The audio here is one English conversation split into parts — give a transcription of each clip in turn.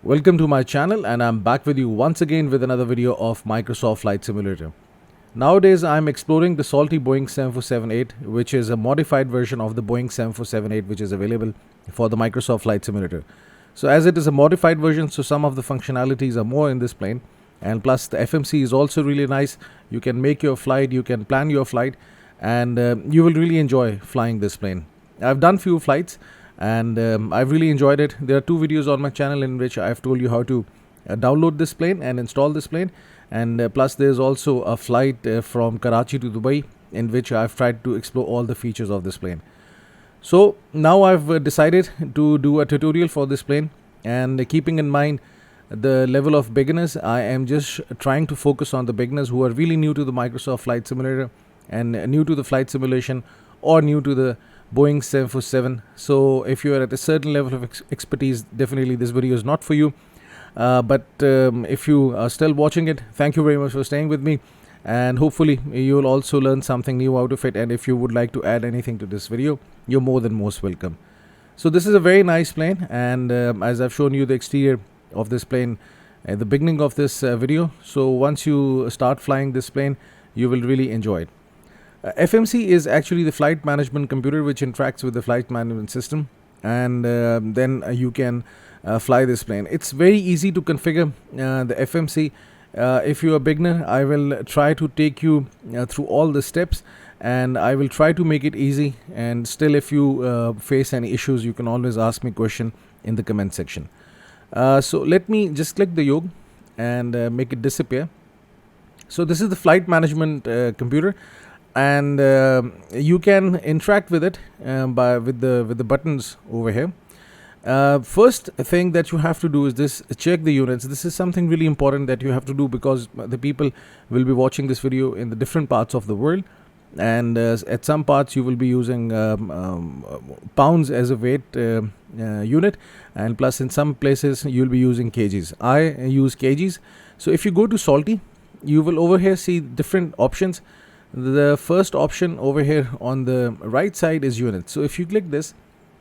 Welcome to my channel, and I'm back with you once again with another video of Microsoft Flight Simulator. Nowadays I'm exploring the Salty Boeing 7478, which is a modified version of the Boeing 7478 which is available for the Microsoft Flight Simulator. So as it is a modified version, so some of the functionalities are more in this plane, and plus the FMC is also really nice. You can make your flight, you can plan your flight, and you will really enjoy flying this plane. I've done few flights and I've really enjoyed it. There are two videos on my channel in which I've told you how to download this plane and install this plane, and plus there's also a flight from Karachi to Dubai in which I've tried to explore all the features of this plane. So now I've decided to do a tutorial for this plane, and keeping in mind the level of beginners, I am just trying to focus on the beginners who are really new to the Microsoft Flight Simulator and new to the flight simulation or new to the Boeing 747. So if you are at a certain level of expertise, definitely this video is not for you. But if you are still watching it, thank you very much for staying with me, and hopefully you will also learn something new out of it. And if you would like to add anything to this video, you're more than most welcome. So this is a very nice plane, and as I've shown you the exterior of this plane at the beginning of this video. So once you start flying this plane, you will really enjoy it. FMC is actually the flight management computer which interacts with the flight management system, and then you can fly this plane. It's very easy to configure the FMC. If you are a beginner, I will try to take you through all the steps, and I will try to make it easy. And still, if you face any issues, you can always ask me a question in the comment section. So let me just click the yoke and make it disappear. So this is the flight management computer, and you can interact with it with the buttons over here. First thing that you have to do is this: check the units. This is something really important that you have to do, because the people will be watching this video in the different parts of the world, and at some parts you will be using pounds as a weight unit, and plus in some places you'll be using kgs. I use kgs. So if you go to Salty, you will over here see different options. The first option over here on the right side is units. So if you click this,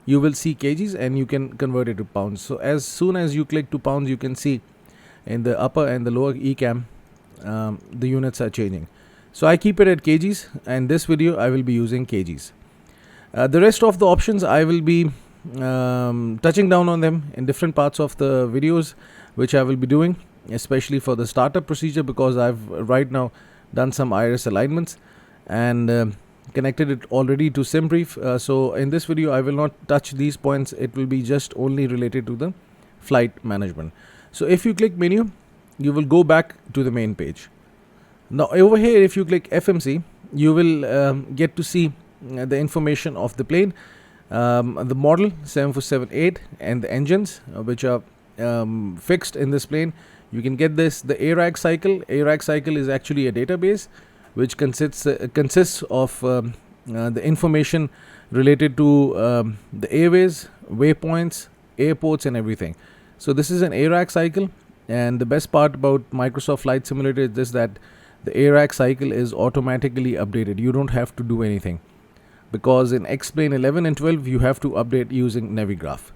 you will see kgs, and you can convert it to pounds. So as soon as you click to pounds, you can see in the upper and the lower ECAM the units are changing. So I keep it at kgs, and this video I will be using kgs. The rest of the options I will be touching down on them in different parts of the videos which I will be doing, especially for the startup procedure, because I've right now done some iris alignments and connected it already to SimBrief. So in this video I will not touch these points. It will be just only related to the flight management. So if you click menu, you will go back to the main page. Now over here, if you click FMC, you will get to see the information of the plane, the model 7478, and the engines which are fixed in this plane. You can get this, the ARAG cycle. ARAG cycle is actually a database which consists of the information related to the airways, waypoints, airports, and everything. So this is an ARAG cycle, and the best part about Microsoft Flight Simulator is this, that the ARAG cycle is automatically updated. You don't have to do anything, because in X-Plane 11 and 12 you have to update using Navigraph.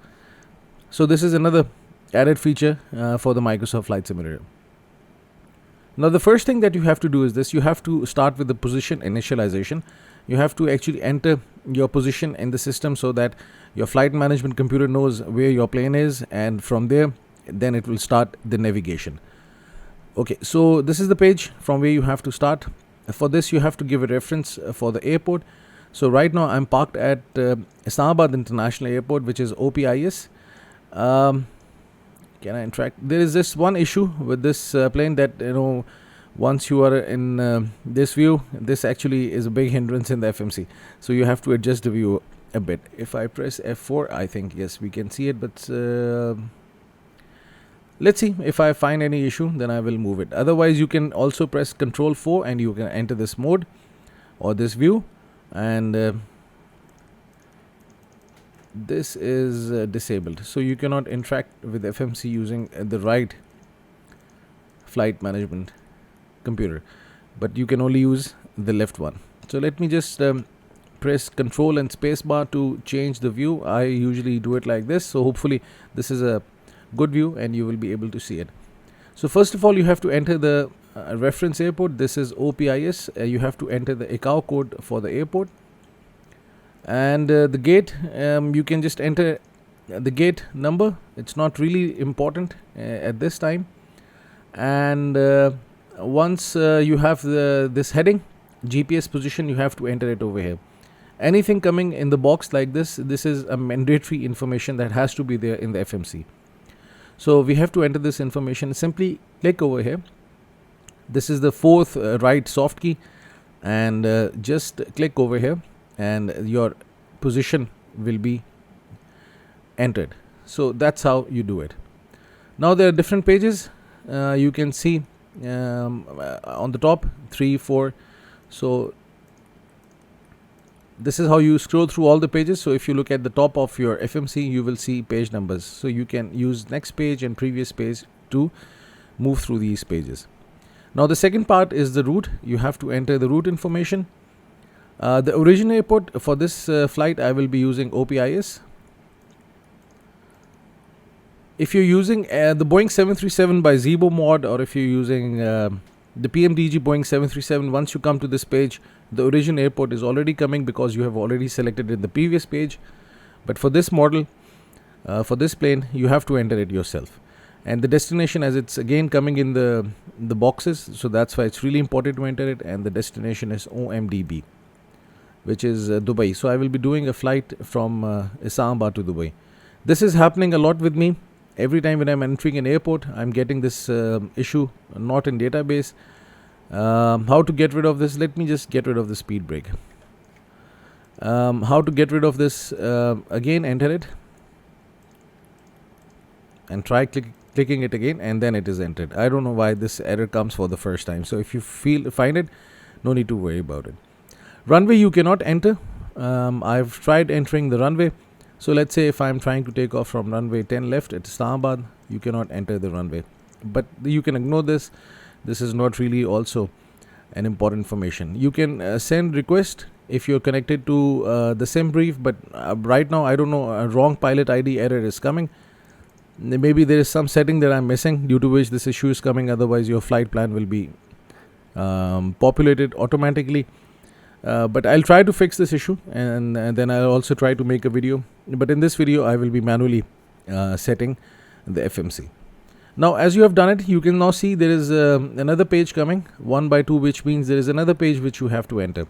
So this is another added feature for the Microsoft Flight Simulator. Now the first thing that you have to do is this: you have to start with the position initialization. You have to actually enter your position in the system so that your flight management computer knows where your plane is, and from there then it will start the navigation. Okay, so this is the page from where you have to start. For this you have to give a reference for the airport. So right now I'm parked at Islamabad International Airport, which is OPIS. Can I interact? There is this one issue with this plane, that once you are in this view, this actually is a big hindrance in the FMC. So you have to adjust the view a bit. If I press F4, I think yes we can see it, but let's see. If I find any issue, then I will move it. Otherwise you can also press Control 4 and you can enter this mode or this view, and this is disabled, so you cannot interact with FMC using the right flight management computer, but you can only use the left one. So let me just press Control and spacebar to change the view. I usually do it like this, so hopefully this is a good view and you will be able to see it. So first of all, you have to enter the reference airport. This is OPIS. You have to enter the ICAO code for the airport. And the gate, you can just enter the gate number. It's not really important at this time. And once you have this heading, GPS position, you have to enter it over here. Anything coming in the box like this is a mandatory information that has to be there in the FMC. So we have to enter this information. Simply click over here. This is the fourth right soft key, and just click over here and your position will be entered. So that's how you do it. Now there are different pages. You can see on the top 3, 4. So this is how you scroll through all the pages. So if you look at the top of your FMC, you will see page numbers. So you can use next page and previous page to move through these pages. Now the second part is the route. You have to enter the route information. The origin airport for this flight, I will be using OPIS. If you're using the Boeing 737 by Zibo mod, or if you're using the PMDG Boeing 737, once you come to this page, the origin airport is already coming because you have already selected it in the previous page. But for this model, for this plane, you have to enter it yourself. And the destination, as it's again coming in the boxes, so that's why it's really important to enter it. And the destination is OMDB, which is Dubai. So I will be doing a flight from Islamabad to Dubai. This is happening a lot with me. Every time when I'm entering an airport, I'm getting this issue, not in database. How to get rid of this? Let me just get rid of the speed brake. How to get rid of this? Again, enter it and try clicking it again, and then it is entered. I don't know why this error comes for the first time. So if you find it, no need to worry about it. Runway you cannot enter. I've tried entering the runway. So let's say if I'm trying to take off from runway 10 left at Islamabad, you cannot enter the runway. But you can ignore this. This is not really also an important information. You can send request if you're connected to the SimBrief, but right now I don't know, a wrong pilot ID error is coming. Maybe there is some setting that I'm missing due to which this issue is coming. Otherwise your flight plan will be populated automatically. But I'll try to fix this issue, and then I'll also try to make a video. But in this video, I will be manually setting the FMC. Now, as you have done it, you can now see there is another page coming, 1 by 2, which means there is another page which you have to enter.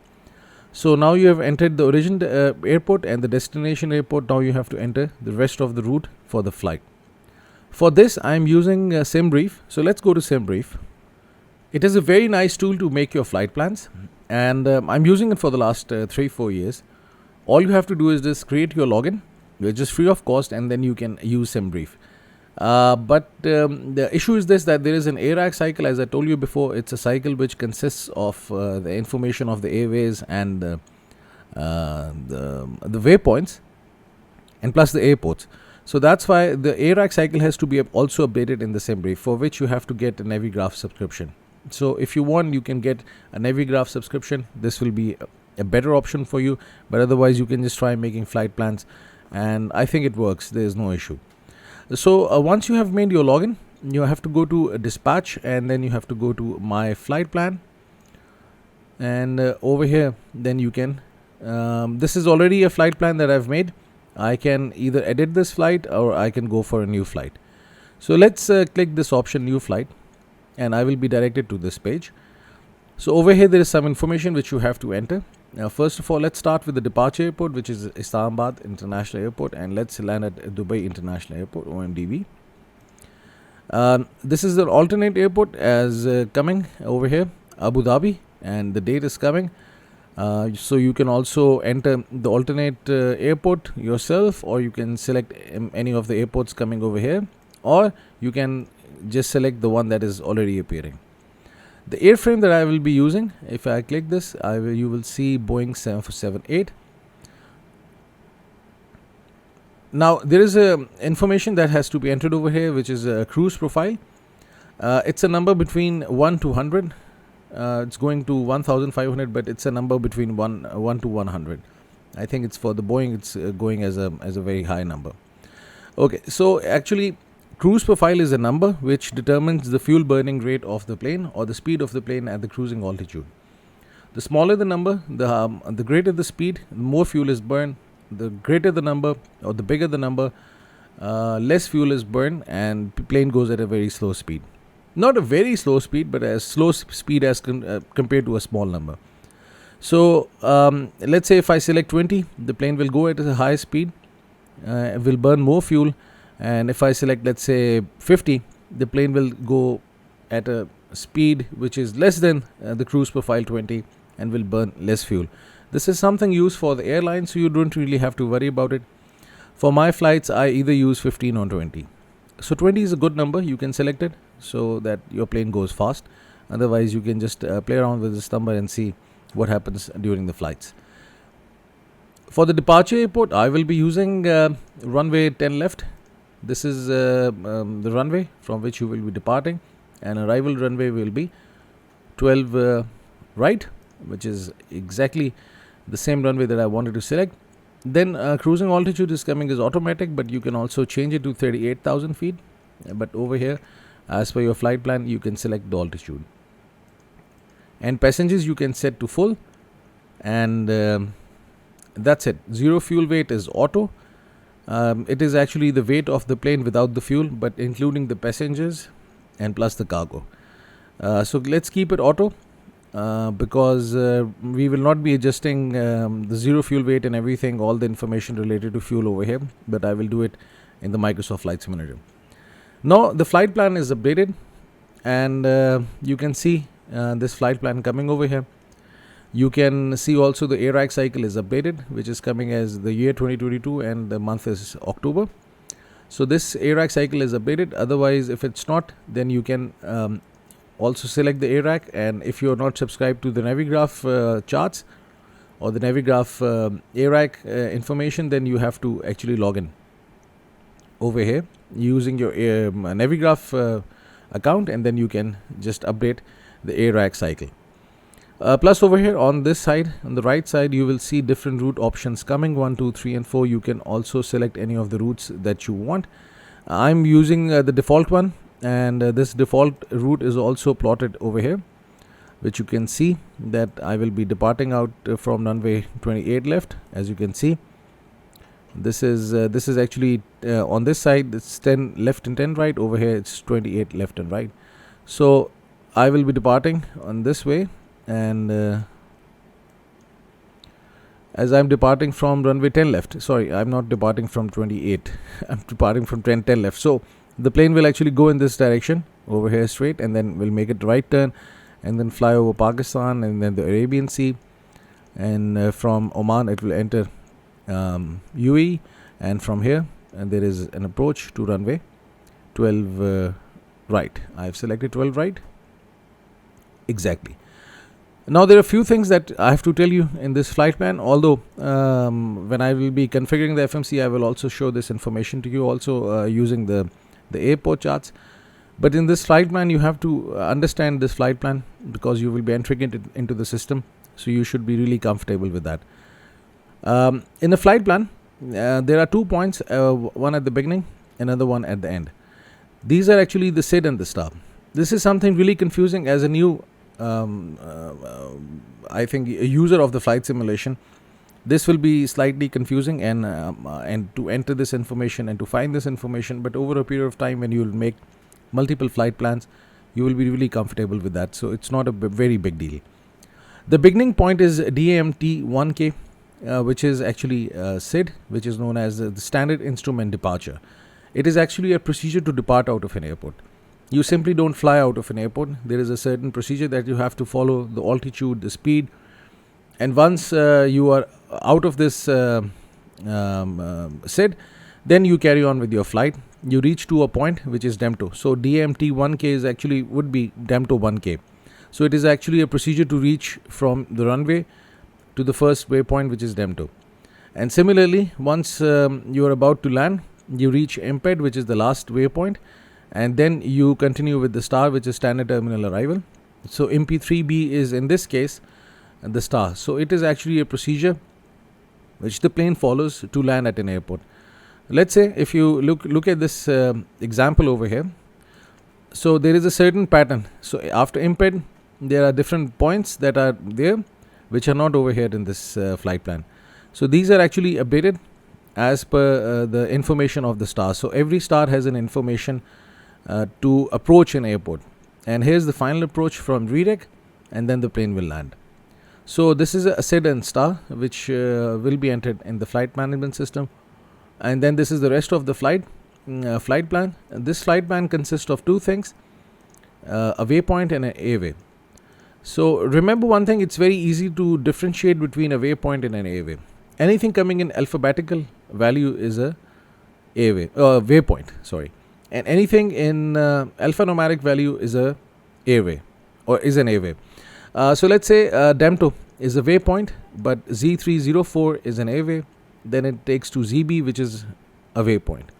So now you have entered the origin airport and the destination airport. Now you have to enter the rest of the route for the flight. For this, I am using SimBrief. So let's go to SimBrief. It is a very nice tool to make your flight plans. And I'm using it for the last 3-4 years. All you have to do is just create your login, which is free of cost, and then you can use SimBrief. But the issue is this, that there is an ARAC cycle. As I told you before, it's a cycle which consists of the information of the airways and the waypoints, and plus the airports. So that's why the ARAC cycle has to be also updated in the SimBrief, for which you have to get a Navigraph subscription. So if you want, you can get a Navigraph subscription. This will be a better option for you. But otherwise, you can just try making flight plans. And I think it works. There is no issue. So once you have made your login, you have to go to dispatch, and then you have to go to my flight plan. And over here, then you can, this is already a flight plan that I've made. I can either edit this flight or I can go for a new flight. So let's click this option, new flight, and I will be directed to this page. So over here, there is some information which you have to enter. Now, first of all, let's start with the departure airport, which is Islamabad International Airport, and let's land at Dubai International Airport, OMDB. This is the alternate airport as coming over here, Abu Dhabi, and the date is coming. So you can also enter the alternate airport yourself, or you can select any of the airports coming over here, or you can just select the one that is already appearing. The airframe that I will be using, if I click this, you will see Boeing 747-8. Now there is a information that has to be entered over here, which is a cruise profile. It's a number between 1 to 100. It's going to 1,500, but it's a number between 1 to 100. I think it's for the Boeing, it's going as a very high number. Okay, so actually Cruise profile is a number which determines the fuel burning rate of the plane or the speed of the plane at the cruising altitude. The smaller the number, the greater the speed, the more fuel is burned. The greater the number or the bigger the number, less fuel is burned and the plane goes at a very slow speed. Not a very slow speed, but as slow speed as compared to a small number. So let's say if I select 20, the plane will go at a high speed, will burn more fuel. And if I select, let's say 50, the plane will go at a speed which is less than the cruise profile 20 and will burn less fuel. This is something used for the airline, so you don't really have to worry about it. For my flights, I either use 15 or 20. So 20 is a good number. You can select it so that your plane goes fast. Otherwise, you can just play around with this number and see what happens during the flights. For the departure airport, I will be using runway 10 left. This is the runway from which you will be departing, and arrival runway will be 12 right, which is exactly the same runway that I wanted to select. Then cruising altitude is coming as automatic, but you can also change it to 38,000 feet. But over here, as per your flight plan, you can select the altitude. And passengers you can set to full, and that's it. Zero fuel weight is auto. It is actually the weight of the plane without the fuel, but including the passengers and plus the cargo. So let's keep it auto because we will not be adjusting the zero fuel weight and everything, all the information related to fuel over here, but I will do it in the Microsoft Flight Simulator. Now the flight plan is updated, and you can see this flight plan coming over here. You can see also the ARAC cycle is updated, which is coming as the year 2022 and the month is October. So this ARAC cycle is updated. Otherwise, if it's not, then you can also select the ARAC. And if you're not subscribed to the Navigraph charts or the Navigraph ARAC information, then you have to actually log in over here using your Navigraph account, and then you can just update the ARAC cycle. Plus over here on this side, on the right side, you will see different route options coming 1, 2, 3 and 4. You can also select any of the routes that you want. I'm using the default one, and this default route is also plotted over here, which you can see that I will be departing out from runway 28 left. As you can see, this is actually on this side it's 10 left and 10 right. Over here it's 28 left and right. So I will be departing on this way. And as I'm departing from runway 10 left, sorry, I'm not departing from 28, I'm departing from 10 left. So the plane will actually go in this direction over here straight, and then we'll make it right turn and then fly over Pakistan and then the Arabian Sea, and from Oman it will enter UAE, and from here and there is an approach to runway 12 right. I've selected 12 right exactly. Now there are a few things that I have to tell you in this flight plan, although when I will be configuring the FMC, I will also show this information to you also using the airport charts. But in this flight plan, you have to understand this flight plan because you will be entering it into the system. So you should be really comfortable with that. In the flight plan, there are 2 points, one at the beginning, another one at the end. These are actually the SID and the STAR. This is something really confusing as a new I think a user of the flight simulation. This will be slightly confusing, and to enter this information and to find this information, but over a period of time when you will make multiple flight plans, you will be really comfortable with that. So it's not a very big deal. The beginning point is DAMT 1K, which is actually SID, which is known as the standard instrument departure. It is actually a procedure to depart out of an airport. You simply don't fly out of an airport. There is a certain procedure that you have to follow, the altitude, the speed. And once you are out of this SID, then you carry on with your flight. You reach to a point which is DEMTO. So DMT 1K is actually would be DEMTO 1K. So it is actually a procedure to reach from the runway to the first waypoint, which is DEMTO. And similarly, once you are about to land, you reach MPED, which is the last waypoint. And then you continue with the STAR, which is standard terminal arrival. So MP3B is in this case the STAR. So it is actually a procedure which the plane follows to land at an airport. Let's say if you look at this example over here. So there is a certain pattern. So after imped, there are different points that are there which are not over here in this flight plan. So these are actually updated as per the information of the star. So every star has an information to approach an airport, and here's the final approach from redirect, and then the plane will land. So this is a SID and STAR which will be entered in the flight management system, and then this is the rest of the flight plan. This flight plan consists of two things, a waypoint and an A-way. So remember one thing, it's very easy to differentiate between a waypoint and an A-way. Anything coming in alphabetical value is a A-way, waypoint, sorry. And anything in alphanumeric value is a A-way or is an A-way. So let's say DEMTO is a waypoint, but Z304 is an A-way. Then it takes to ZB, which is a waypoint.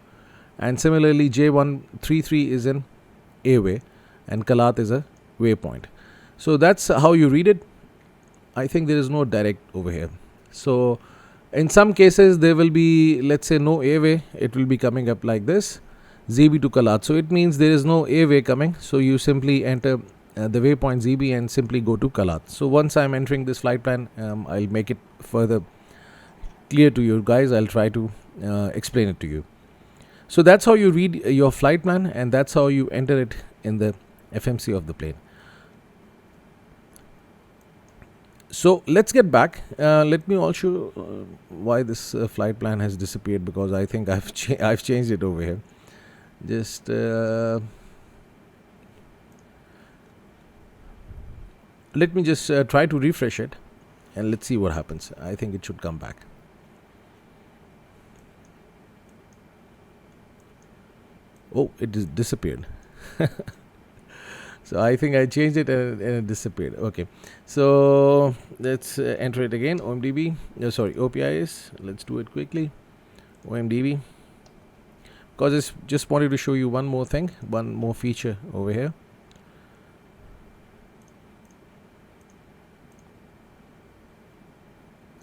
And similarly, J133 is an A-way, and Kalat is a waypoint. So that's how you read it. I think there is no direct over here. So in some cases, there will be, let's say, no A-way. It will be coming up like this, ZB to Kalat. So it means there is no A-way coming. So you simply enter the waypoint ZB and simply go to Kalat. So once I'm entering this flight plan, I'll make it further clear to you guys. I'll try to explain it to you. So that's how you read your flight plan, and that's how you enter it in the FMC of the plane. So let's get back. Let me also why this flight plan has disappeared, because I think I've changed it over here. Just let me just try to refresh it, and let's see what happens. I think it should come back. Oh, it is disappeared. So I think I changed it and it disappeared. Okay, so let's enter it again. OMDB, OPIS. Let's do it quickly. OMDB, because it's just wanted to show you one more thing, one more feature over here.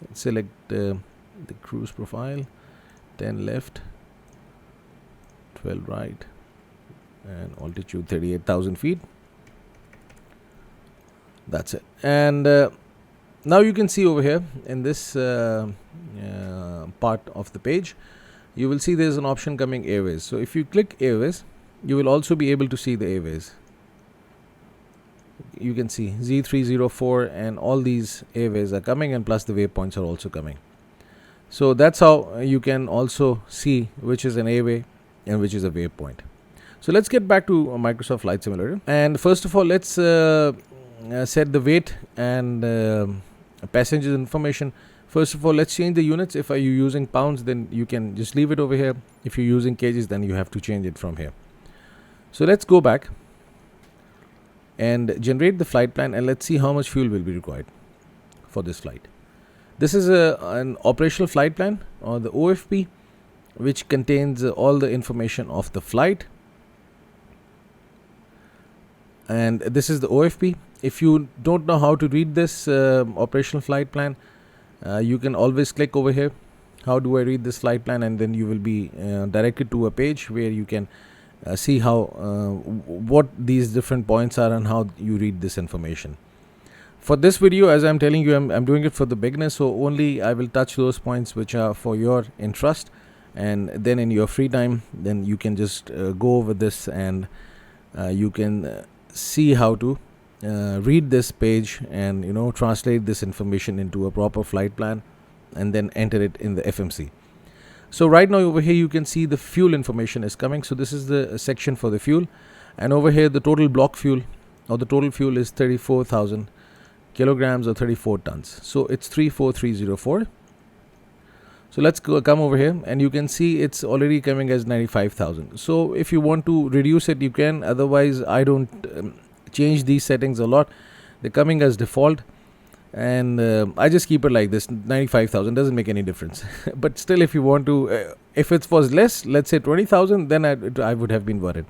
Let's select the cruise profile, 10 left, 12 right, and altitude 38,000 feet. That's it. And now you can see over here in this part of the page, you will see there's an option coming Airways. So if you click Airways, you will also be able to see the Airways. You can see Z304 and all these Airways are coming, and plus the waypoints are also coming. So that's how you can also see which is an Airway and which is a waypoint. So let's get back to Microsoft Flight Simulator, and first of all, let's set the weight and passengers information. First of all, let's change the units. If are you using pounds, then you can just leave it over here. If you're using kgs, then you have to change it from here. So let's go back and generate the flight plan, and let's see how much fuel will be required for this flight. This is an operational flight plan, or the OFP, which contains all the information of the flight. And this is the OFP. If you don't know how to read this operational flight plan, you can always click over here, how do I read this flight plan, and then you will be directed to a page where you can see how what these different points are and how you read this information. For this video, as I'm telling you, I'm doing it for the beginners, so only I will touch those points which are for your interest, and then in your free time, then you can just go over this, and you can see how to read this page and translate this information into a proper flight plan, and then enter it in the FMC. So right now over here you can see the fuel information is coming. So this is the section for the fuel, and over here the total block fuel, or the total fuel, is 34,000 kilograms or 34 tons. So it's 34304. So let's come over here, and you can see it's already coming as 95,000. So if you want to reduce it, you can. Otherwise, I don't change these settings a lot. They're coming as default, and I just keep it like this. 95,000 doesn't make any difference. But still, if you want to, if it was less, let's say 20,000, then I would have been worried.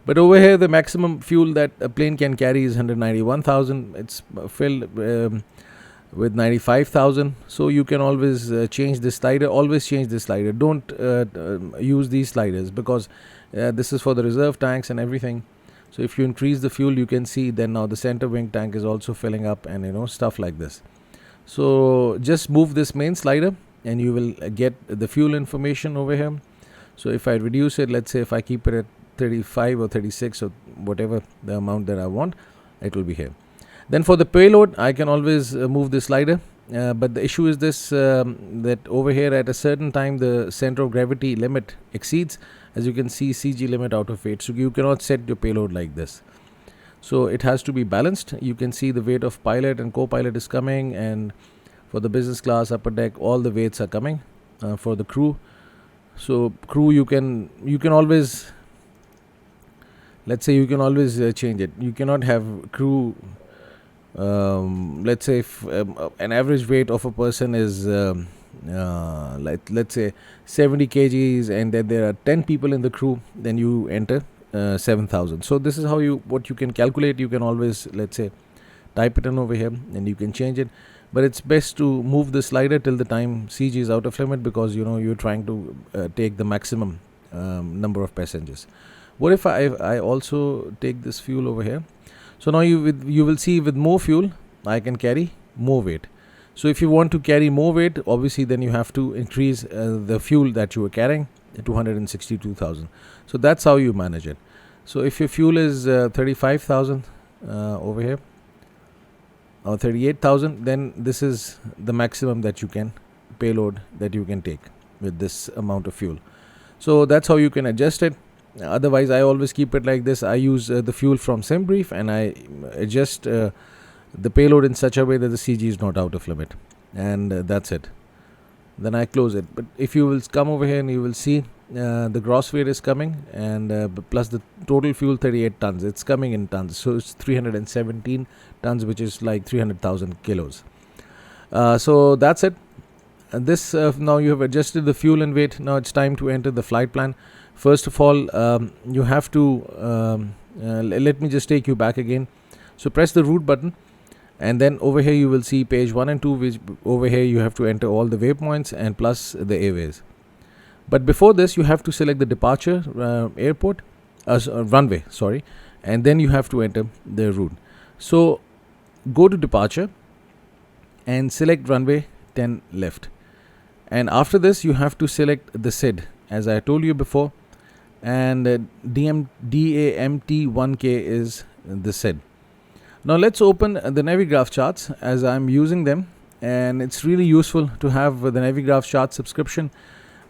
But over here, the maximum fuel that a plane can carry is 191,000. It's filled with 95,000. So you can always change this slider. Always change this slider. Don't use these sliders, because this is for the reserve tanks and everything. So if you increase the fuel, you can see then now the center wing tank is also filling up, and stuff like this. So just move this main slider and you will get the fuel information over here. So if I reduce it, let's say if I keep it at 35 or 36 or whatever the amount that I want, it will be here. Then for the payload, I can always move the slider, but the issue is this, that over here at a certain time the center of gravity limit exceeds. As you can see, CG limit out of 8, so you cannot set your payload like this. So it has to be balanced. You can see the weight of pilot and co-pilot is coming, and for the business class, upper deck, all the weights are coming. For the crew, so crew you can always, let's say you can always change it. You cannot have crew, let's say if an average weight of a person is let's say 70 kgs, and then there are 10 people in the crew, then you enter 7,000. So this is how what you can calculate. You can always, let's say, type it in over here and you can change it, but it's best to move the slider till the time CG is out of limit, because you're trying to take the maximum number of passengers. What if I also take this fuel over here? So now you will see with more fuel I can carry more weight. So if you want to carry more weight, obviously then you have to increase the fuel that you are carrying, 262,000. So that's how you manage it. So if your fuel is 35,000 over here, or 38,000, then this is the maximum that you can payload that you can take with this amount of fuel. So that's how you can adjust it. Otherwise, I always keep it like this. I use the fuel from SimBrief, and I adjust the payload in such a way that the CG is not out of limit, and that's it. Then I close it. But if you will come over here and you will see the gross weight is coming, and plus the total fuel 38 tons. It's coming in tons, so it's 317 tons, which is like 300,000 kilos. So that's it. This now you have adjusted the fuel and weight. Now it's time to enter the flight plan. First of all, you have to let me just take you back again. So press the root button, and then over here you will see page 1 and 2, which over here you have to enter all the waypoints and plus the airways. But before this, you have to select the departure airport, runway, sorry, and then you have to enter the route. So go to departure and select runway 10 left, and after this you have to select the SID, as I told you before, and DAMT1K is the SID. Now let's open the Navigraph charts, as I'm using them, and it's really useful to have the Navigraph chart subscription.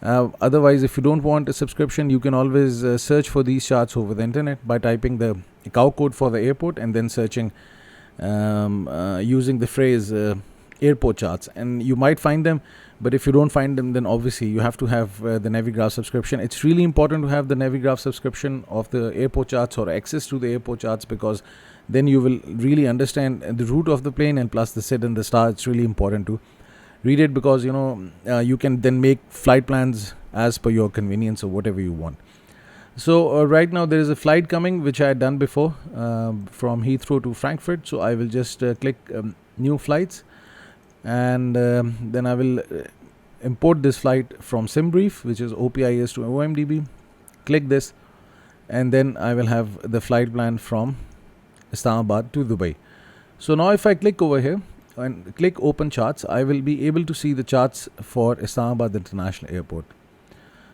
Otherwise, if you don't want a subscription, you can always search for these charts over the internet by typing the cow code for the airport and then searching using the phrase airport charts, and you might find them. But if you don't find them, then obviously you have to have the Navigraph subscription. It's really important to have the Navigraph subscription of the airport charts or access to the airport charts, because then you will really understand the route of the plane, and plus the SID and the STAR. It's really important to read it, because you can then make flight plans as per your convenience or whatever you want. So right now there is a flight coming, which I had done before, from Heathrow to Frankfurt. So I will just click new flights, and then I will import this flight from SimBrief, which is OPIS to OMDB. Click this, and then I will have the flight plan from Islamabad to Dubai. So now if I click over here and click open charts, I will be able to see the charts for Islamabad International Airport.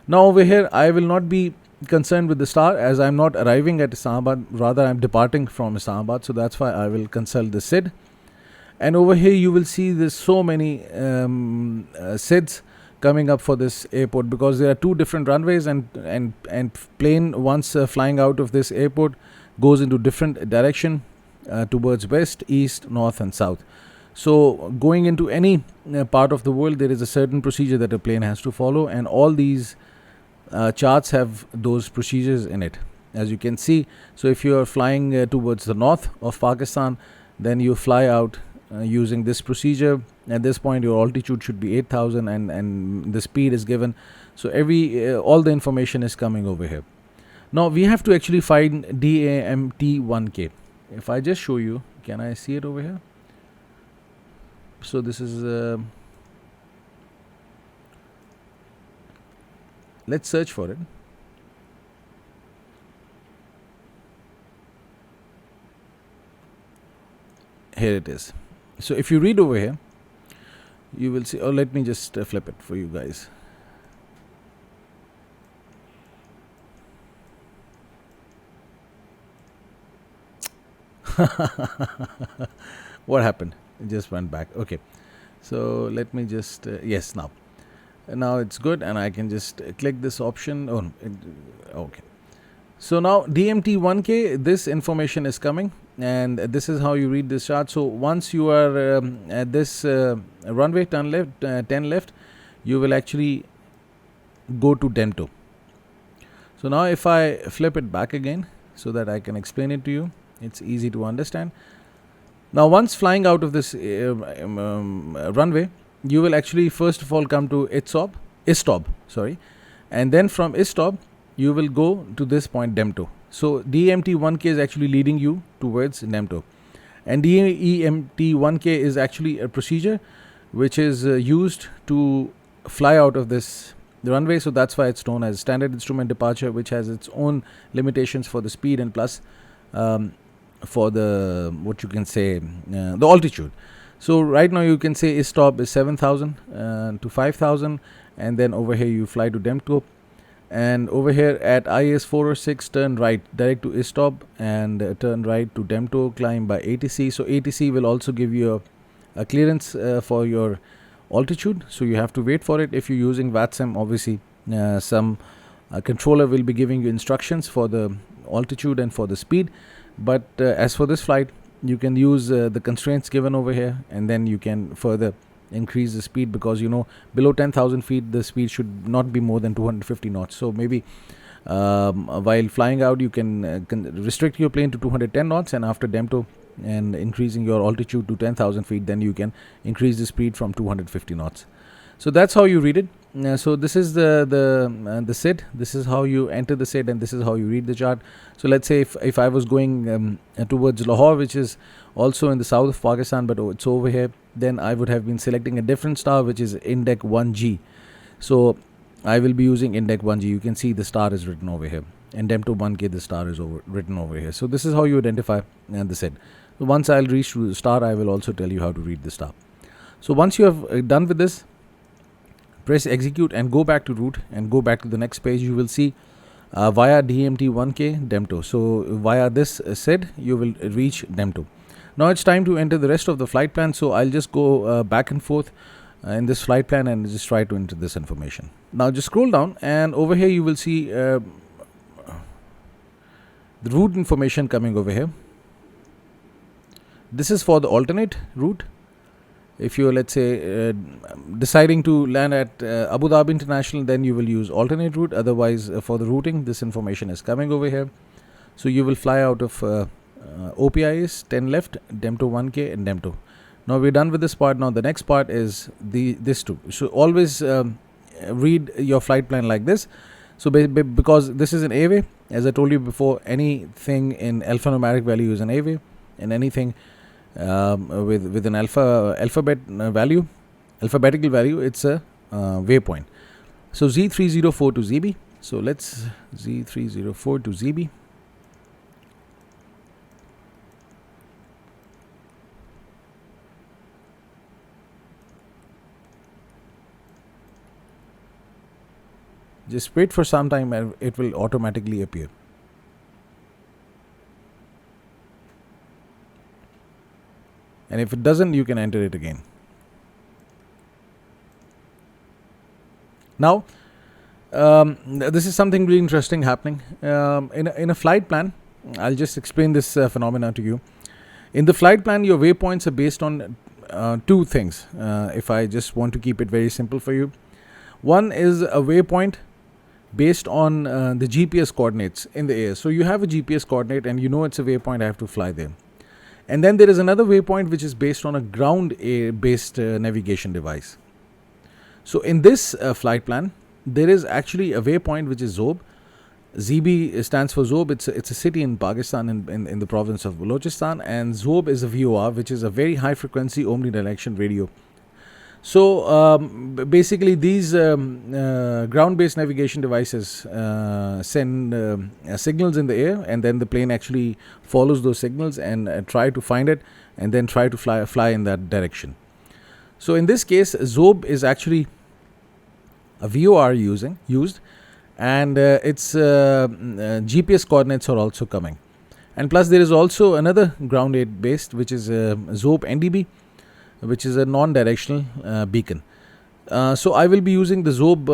Now over here I will not be concerned with the STAR, as I am not arriving at Islamabad, rather I am departing from Islamabad, so that's why I will consult the SID. And over here you will see there's so many SIDs coming up for this airport, because there are two different runways, and plane once flying out of this airport goes into different direction towards west, east, north and south. So going into any part of the world, there is a certain procedure that a plane has to follow, and all these charts have those procedures in it, as you can see. So if you are flying towards the north of Pakistan, then you fly out using this procedure. At this point your altitude should be 8,000 and the speed is given. So all the information is coming over here. Now we have to actually find DAMT1K. If I just show you, can I see it over here? So this is let's search for it. Here it is. So if you read over here, you will see, let me just flip it for you guys. What happened? It just went back. Okay, so let me just yes, now it's good, and I can just click this option. Oh, okay. So now DMT1K, this information is coming, and this is how you read this chart. So once you are at this runway 10 left, you will actually go to DEM2. So now if I flip it back again so that I can explain it to you, it's easy to understand. Now once flying out of this runway, you will actually first of all come to ISTOB, sorry, and then from ISTOB you will go to this point DEM2. So DEMT1K is actually leading you towards DEM2, and DEMT1K is actually a procedure which is used to fly out of this runway. So that's why it's known as standard instrument departure, which has its own limitations for the speed and plus for the what you can say the altitude. So right now you can say ISTOB is 7,000 to 5,000, and then over here you fly to DEM2, and over here at IS 406 turn right direct to ISTOB and turn right to DEM2, climb by ATC. So ATC will also give you a clearance for your altitude, so you have to wait for it. If you're using VATSIM, obviously some controller will be giving you instructions for the altitude and for the speed, but as for this flight, you can use the constraints given over here, and then you can further increase the speed, because below 10,000 feet the speed should not be more than 250 knots. So maybe while flying out you can restrict your plane to 210 knots, and after DEM2 and increasing your altitude to 10,000 feet, then you can increase the speed from 250 knots. So that's how you read it. So this is the SID. This is how you enter the SID, and this is how you read the chart. So let's say if I was going towards Lahore, which is also in the south of Pakistan, but it's over here, then I would have been selecting a different star, which is Indec 1G. So I will be using Indec 1G. You can see the star is written over here, and DEM2-1K, the star is written over here. So this is how you identify the SID. So once I'll reach to the star, I will also tell you how to read the star. So once you have done with this, press execute and go back to route and go back to the next page. You will see via DMT1K DEM2. So via this SID you will reach DEM2. Now it's time to enter the rest of the flight plan. So I'll just go back and forth in this flight plan and just try to enter this information. Now just scroll down, and over here you will see the route information coming over here. This is for the alternate route. If you're, let's say, deciding to land at Abu Dhabi International, then you will use alternate route. Otherwise, for the routing, this information is coming over here. So you will fly out of OPIS 10 left, DEM2-1K and DEM2. Now we're done with this part. Now the next part is this two. So always read your flight plan like this. So because this is an A-way, as I told you before, anything in alphanumeric value is an A-way, and anything with an alphabetical value, it's a waypoint. So Z304 to ZB. So let's Z304 to ZB. Just wait for some time and it will automatically appear. And if it doesn't, you can enter it again. Now, this is something really interesting happening. In a flight plan, I'll just explain this phenomena to you. In the flight plan, your waypoints are based on two things. If I just want to keep it very simple for you. One is a waypoint based on the GPS coordinates in the air. So you have a GPS coordinate and you know it's a waypoint, I have to fly there. And then there is another waypoint which is based on a ground-based navigation device. So in this flight plan, there is actually a waypoint which is ZOB, ZB stands for Zob. It's a city in Pakistan in the province of Balochistan, and Zob is a VOR, which is a very high frequency omnidirection radio. So basically these ground-based navigation devices send signals in the air, and then the plane actually follows those signals and try to find it, and then try to fly in that direction. So in this case, Zob is actually a VOR used, and its GPS coordinates are also coming. And plus there is also another ground aid based, which is Zob NDB, which is a non-directional beacon. So I will be using the Zob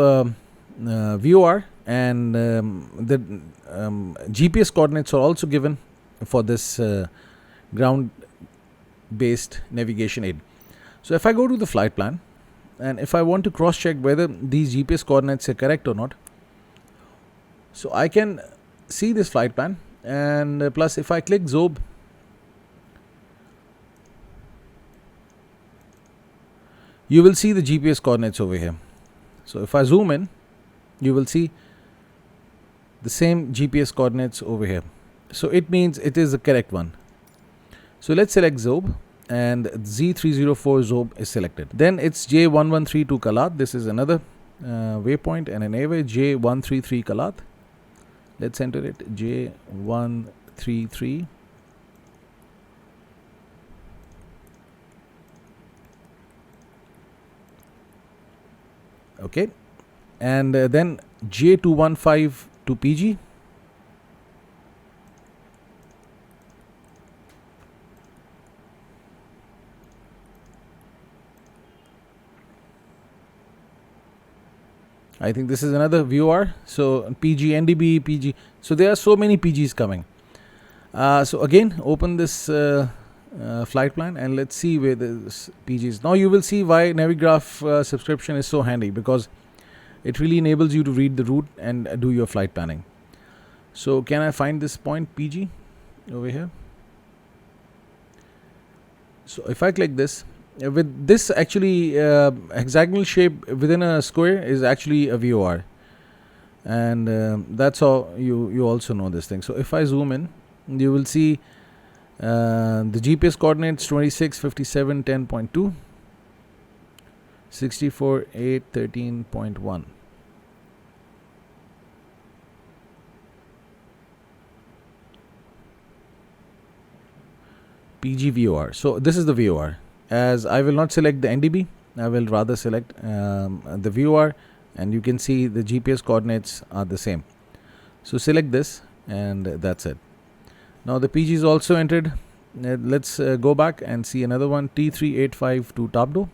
VOR, and the GPS coordinates are also given for this ground-based navigation aid. So if I go to the flight plan, and if I want to cross-check whether these GPS coordinates are correct or not, so I can see this flight plan, and plus if I click Zob, you will see the GPS coordinates over here. So if I zoom in, you will see the same GPS coordinates over here. So it means it is the correct one. So let's select Zob, and Z304 Zob is selected. Then it's J1132 Kalat. This is another waypoint and an airway, J133 Kalat. Let's enter it, J133. Okay, and then J215 to PG. I think this is another VOR. So PG, NDB, PG. So there are so many PGs coming. So again, open this flight plan, and let's see where this PG is. Now you will see why Navigraph subscription is so handy, because it really enables you to read the route and do your flight planning. So can I find this point PG over here? So if I click this, with this actually hexagonal shape within a square is actually a VOR, and that's how you also know this thing. So if I zoom in, you will see the GPS coordinates 26, 57, 10.2, 64, 8, 13.1. PG VOR. So this is the VOR. As I will not select the NDB, I will rather select the VOR, and you can see the GPS coordinates are the same. So select this, and that's it. Now the PG is also entered. Let's go back and see another one, T385 to Tabdo.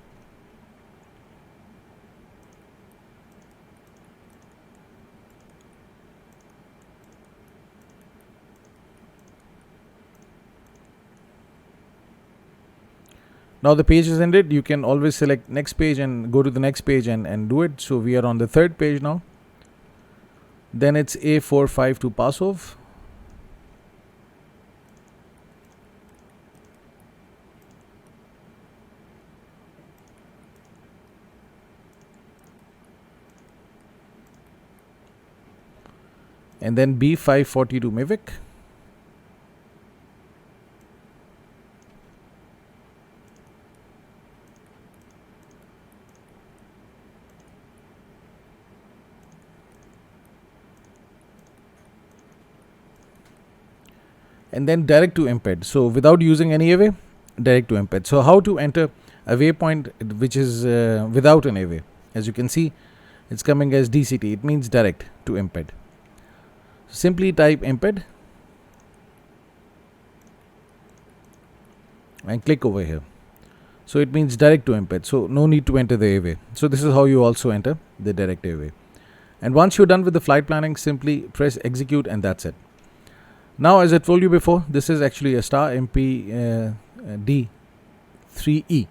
Now the page is ended. You can always select next page and go to the next page and do it. So we are on the third page now. Then it's A45 to Pasov. And then B540 to Mivik. And then direct to embed. So without using any airway, direct to embed. So how to enter a waypoint which is without an airway? As you can see, it's coming as DCT. It means direct to embed. Simply type embed and click over here. So it means direct to embed. So no need to enter the airway. So this is how you also enter the direct airway. And once you're done with the flight planning, simply press execute, and that's it. Now, as I told you before, this is actually a star MP D3E.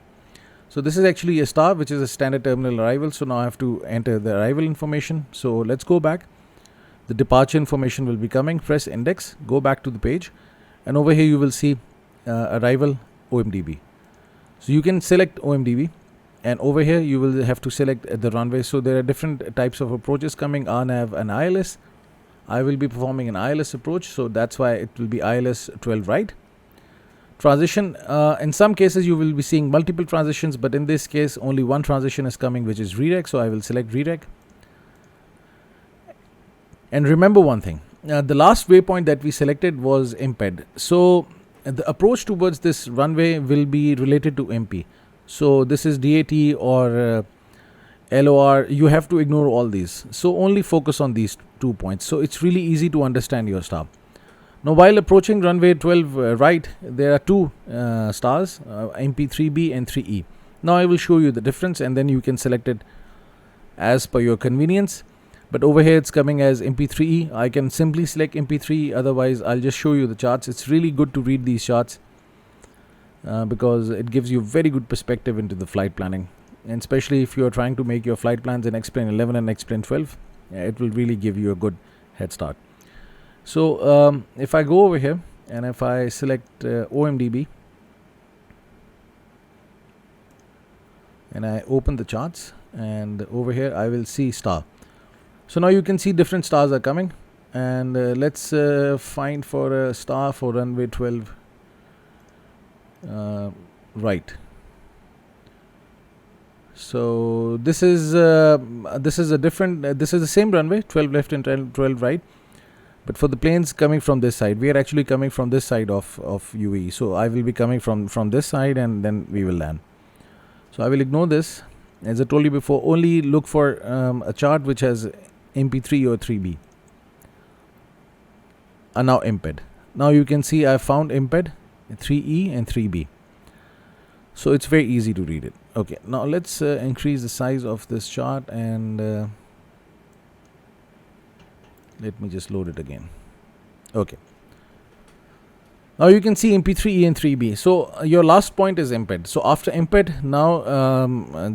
So this is actually a star, which is a standard terminal arrival. So now I have to enter the arrival information. So let's go back. The departure information will be coming. Press index, go back to the page, and over here you will see arrival OMDB. So you can select OMDB, and over here you will have to select the runway. So there are different types of approaches coming, RNAV and ILS. I will be performing an ILS approach, so that's why it will be ILS 12 right. Transition, in some cases you will be seeing multiple transitions, but in this case only one transition is coming, which is redirect, so I will select redirect. And remember one thing, the last waypoint that we selected was imped, so the approach towards this runway will be related to MP. So this is DAT or LOR, you have to ignore all these, so only focus on these 2 points, so it's really easy to understand your star. Now while approaching runway 12 right, there are two stars, MP3B and 3E. Now I will show you the difference and then you can select it as per your convenience. But over here it's coming as MP3E. I can simply select MP3E, otherwise I'll just show you the charts. It's really good to read these charts because it gives you very good perspective into the flight planning. And especially if you are trying to make your flight plans in X-Plane 11 and X-Plane 12, it will really give you a good head start. So if I go over here and if I select OMDB and I open the charts, and over here I will see star. So now you can see different stars are coming, and let's find for a star for runway 12 right. So this is a different this is the same runway, 12 left and 12 right. But for the planes coming from this side, we are actually coming from this side of UAE. So I will be coming from this side and then we will land. So I will ignore this. As I told you before, only look for a chart which has MP3 or 3B. And now imped. Now you can see I found imped 3E and 3B. So it's very easy to read it. Okay, now let's increase the size of this chart and let me just load it again. Okay. Now you can see MP3E and 3B. So your last point is imped. So after imped, now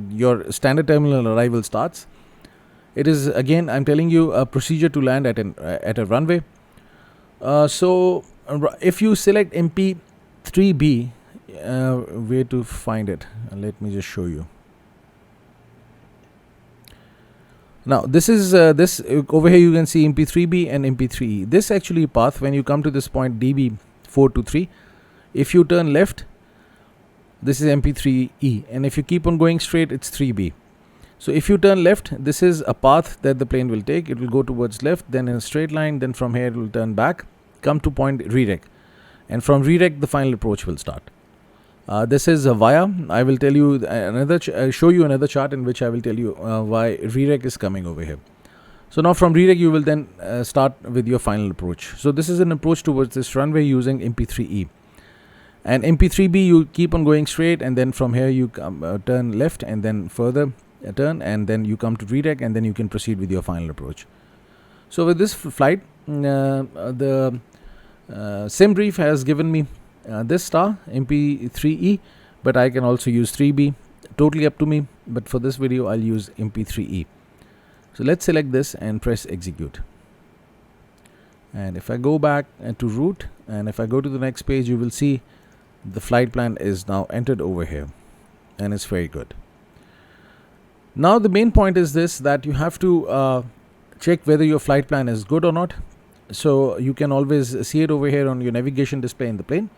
your standard terminal arrival starts. It is again, I'm telling you, a procedure to land at a runway. So if you select MP3B, where to find it? Let me just show you. Now this is this over here you can see MP3B and MP3E. This actually path, when you come to this point DB 423, if you turn left, this is MP3E, and if you keep on going straight, it's 3B. So if you turn left, this is a path that the plane will take. It will go towards left, then in a straight line, then from here it will turn back, come to point redirect, and from redirect the final approach will start. This is a via. I will tell you show you another chart in which I will tell you why redirect is coming over here. So now from redirect you will then start with your final approach. So this is an approach towards this runway using MP3E. And MP3B you keep on going straight, and then from here you turn left and then further turn, and then you come to redirect, and then you can proceed with your final approach. So with this flight, the SimBrief has given me this star MP3E, but I can also use 3B, totally up to me, but for this video I'll use MP3E. So let's select this and press execute. And if I go back to route, and if I go to the next page, you will see the flight plan is now entered over here, and it's very good. Now the main point is this, that you have to check whether your flight plan is good or not. So you can always see it over here on your navigation display in the plane.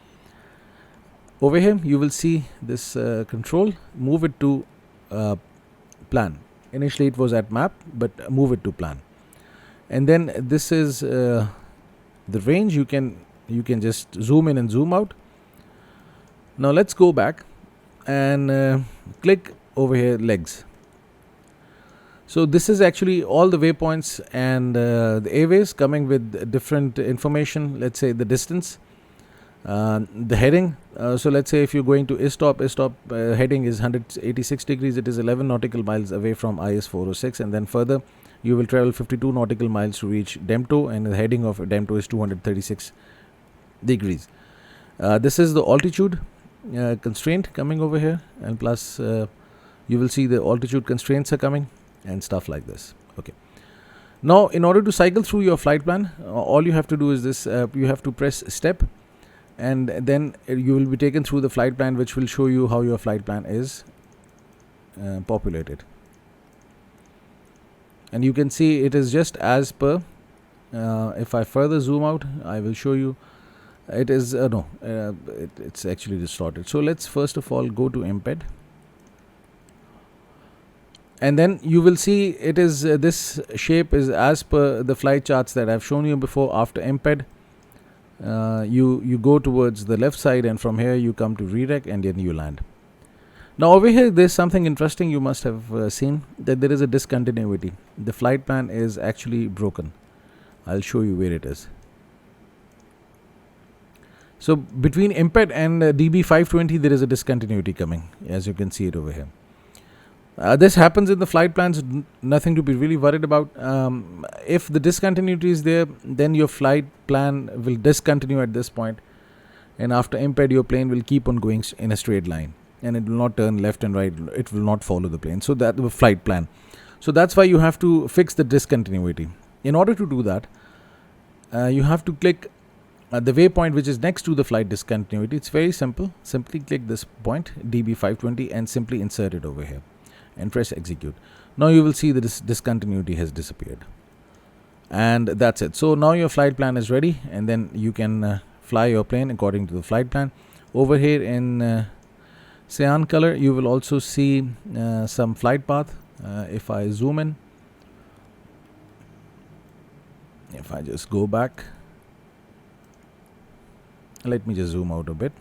Over here you will see this control, move it to plan. Initially it was at map, but move it to plan. And then this is the range. You can just zoom in and zoom out. Now let's go back and click over here legs. So this is actually all the waypoints and the airways coming with different information. Let's say the distance, the heading. So let's say if you're going to ISTOP heading is 186 degrees. It is 11 nautical miles away from IS 406, and then further you will travel 52 nautical miles to reach DEMTO, and the heading of DEMTO is 236 degrees. This is the altitude constraint coming over here, and plus you will see the altitude constraints are coming and stuff like this. Okay. Now in order to cycle through your flight plan, all you have to do is this, you have to press step, and then you will be taken through the flight plan, which will show you how your flight plan is populated. And you can see it is just as per If I further zoom out, I will show you. It is no, it's actually distorted. So let's first of all go to embed, and then you will see it is this shape is as per the flight charts that I've shown you before. After embed, you go towards the left side, and from here you come to redirect, and then you land. Now over here there's something interesting. You must have seen that there is a discontinuity. The flight plan is actually broken. I'll show you where it is. So between embed and DB520 there is a discontinuity coming, as you can see it over here. This happens in the flight plans, nothing to be really worried about. If the discontinuity is there, then your flight plan will discontinue at this point, and after embed your plane will keep on going in a straight line, and it will not turn left and right. It will not follow the plane. So that the flight plan. So that's why you have to fix the discontinuity. In order to do that, you have to click the waypoint which is next to the flight discontinuity. It's very simple. Simply click this point DB520 and simply insert it over here and press execute. Now you will see that this discontinuity has disappeared, and that's it. So now your flight plan is ready, and then you can fly your plane according to the flight plan. Over here in cyan color you will also see some flight path. If I zoom in, if I just go back, let me just zoom out a bit.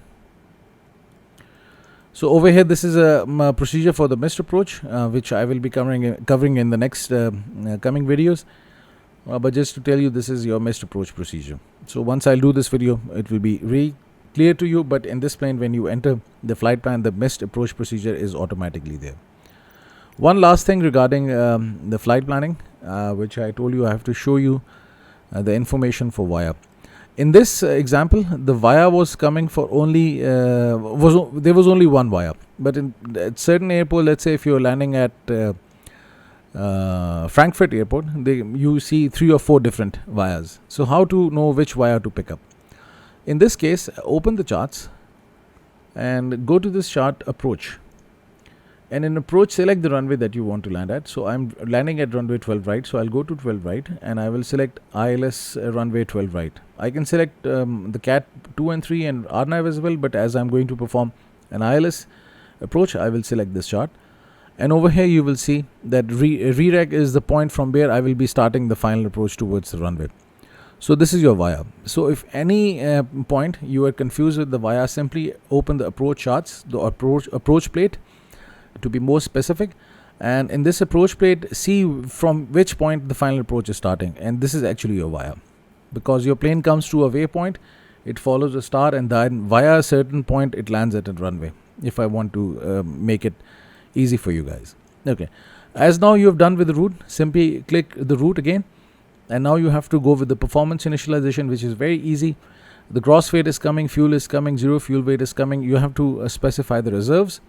So over here this is a procedure for the missed approach, which I will be covering in the next coming videos, but just to tell you, this is your missed approach procedure. So once I'll do this video, it will be really clear to you, but in this plane when you enter the flight plan, the missed approach procedure is automatically there. One last thing regarding the flight planning, which I told you I have to show you the information for wire. In this example, the wire was coming for only there was only one wire, but at certain airport, let's say if you're landing at Frankfurt airport, you see 3 or 4 different wires. So how to know which wire to pick up? In this case, open the charts and go to this chart approach, and in approach select the runway that you want to land at. So I'm landing at runway 12 right, so I'll go to 12 right and I will select ILS runway 12 right. I can select the CAT 2 and 3 and RNAV as well, but as I'm going to perform an ILS approach, I will select this chart, and over here you will see that redirect is the point from where I will be starting the final approach towards the runway. So this is your wire. So if any point you are confused with the wire, simply open the approach charts, the approach plate, to be more specific, and in this approach plate see from which point the final approach is starting, and this is actually your wire, because your plane comes to a waypoint, it follows a star, and then via a certain point it lands at a runway, if I want to make it easy for you guys. Okay, as now you have done with the route, simply click the route again, and now you have to go with the performance initialization, which is very easy. The gross weight is coming, fuel is coming, zero fuel weight is coming. You have to specify the reserves.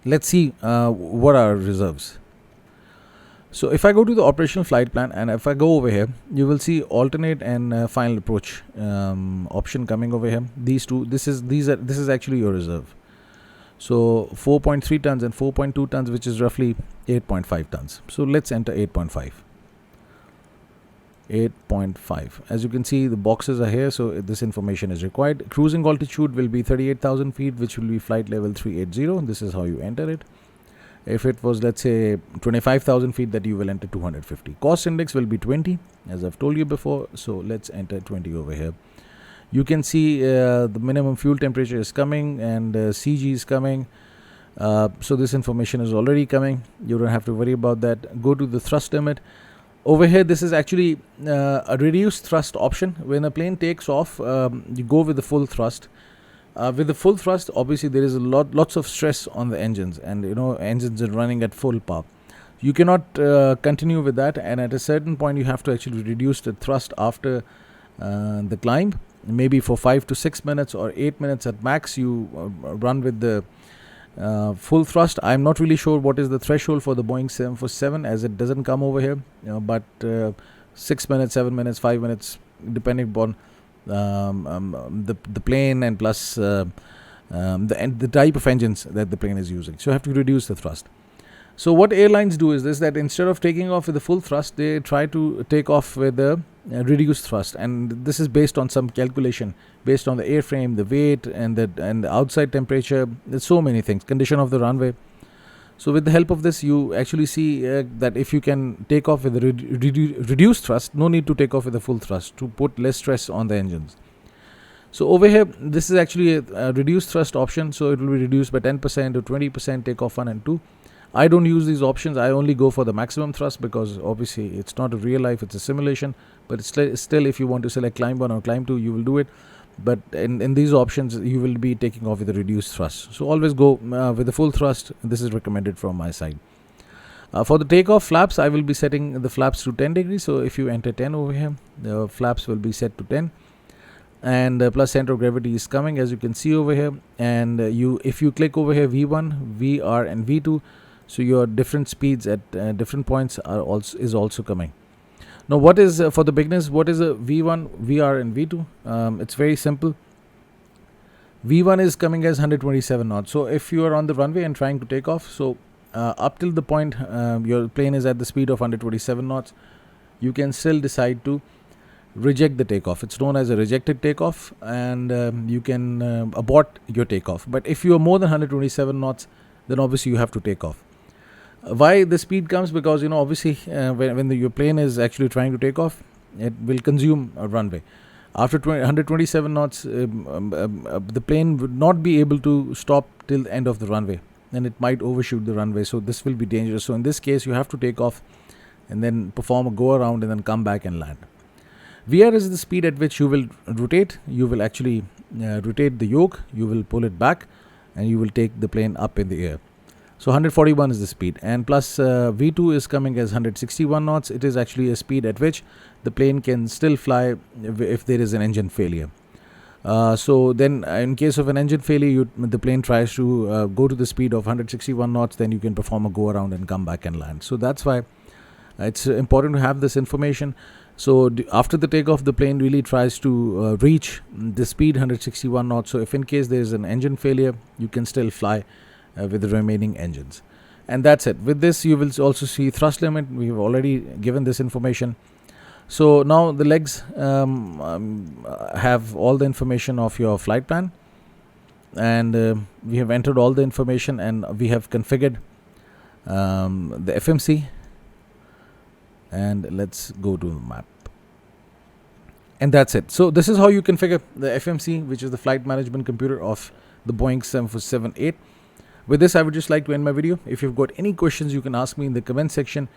Let's see what are reserves. So if I go to the operational flight plan, and if I go over here, you will see alternate and final approach option coming over here. These two, this is actually your reserve. So 4.3 tons and 4.2 tons, which is roughly 8.5 tons. So let's enter 8.5. 8.5. As you can see, the boxes are here, so this information is required. Cruising altitude will be 38,000 feet, which will be flight level 380. This is how you enter it. If it was, let's say, 25,000 feet, that you will enter 250. Cost index will be 20, as I've told you before. So let's enter 20 over here. You can see the minimum fuel temperature is coming, and CG is coming. So this information is already coming. You don't have to worry about that. Go to the thrust limit. Over here, this is actually a reduced thrust option. When a plane takes off, you go with the full thrust. With the full thrust, obviously there is lots of stress on the engines, and engines are running at full power. You cannot continue with that, and at a certain point you have to actually reduce the thrust after the climb. Maybe for 5 to 6 minutes or 8 minutes at max, you run with the full thrust. I'm not really sure what is the threshold for the Boeing 747, as it doesn't come over here, but 6 minutes, 7 minutes, 5 minutes, depending upon the plane, and plus the type of engines that the plane is using. So you have to reduce the thrust. So what airlines do is this, that instead of taking off with the full thrust, they try to take off with the reduced thrust, and this is based on some calculation based on the airframe, the weight, and the outside temperature. There's so many things, condition of the runway. So with the help of this, you actually see that if you can take off with a reduced thrust, no need to take off with a full thrust to put less stress on the engines. So over here, this is actually a reduced thrust option, so it will be reduced by 10% to 20%, takeoff 1 and 2. I don't use these options. I only go for the maximum thrust because obviously it's not a real life, it's a simulation. But it's still, if you want to select climb 1 or climb 2, you will do it. But in these options, you will be taking off with a reduced thrust. So always go with the full thrust. This is recommended from my side. For the takeoff flaps, I will be setting the flaps to 10 degrees. So if you enter 10 over here, the flaps will be set to 10. And plus center of gravity is coming, as you can see over here. And if you click over here, V1, VR and V2, so your different speeds at different points is also coming. Now what is for the beginners, what is a V1, VR and V2? It's very simple. V1 is coming as 127 knots. So if you are on the runway and trying to take off, so up till the point your plane is at the speed of 127 knots, you can still decide to reject the takeoff. It's known as a rejected takeoff, and you can abort your takeoff. But if you are more than 127 knots, then obviously you have to take off. Why the speed comes? Because obviously when your plane is actually trying to take off, it will consume a runway. After 127 knots, the plane would not be able to stop till the end of the runway, and it might overshoot the runway. So this will be dangerous. So in this case, you have to take off and then perform a go around and then come back and land. VR is the speed at which you will rotate. You will actually rotate the yoke, you will pull it back, and you will take the plane up in the air. So 141 is the speed, and plus V2 is coming as 161 knots. It is actually a speed at which the plane can still fly if there is an engine failure. So then in case of an engine failure, the plane tries to go to the speed of 161 knots, then you can perform a go around and come back and land. So that's why it's important to have this information. So after the takeoff, the plane really tries to reach the speed 161 knots. So if in case there is an engine failure, you can still fly with the remaining engines. And that's it. With this, you will also see thrust limit. We have already given this information. So now the legs have all the information of your flight plan, and we have entered all the information, and we have configured the FMC. And let's go to the map. And that's it. So this is how you configure the FMC, which is the flight management computer of the Boeing 747-8. With this, I would just like to end my video. If you've got any questions, you can ask me in the comment section.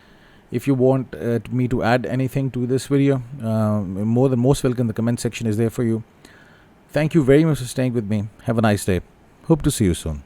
If you want me to add anything to this video, more than most welcome. The comment section is there for you. Thank you very much for staying with me. Have a nice day. Hope to see you soon.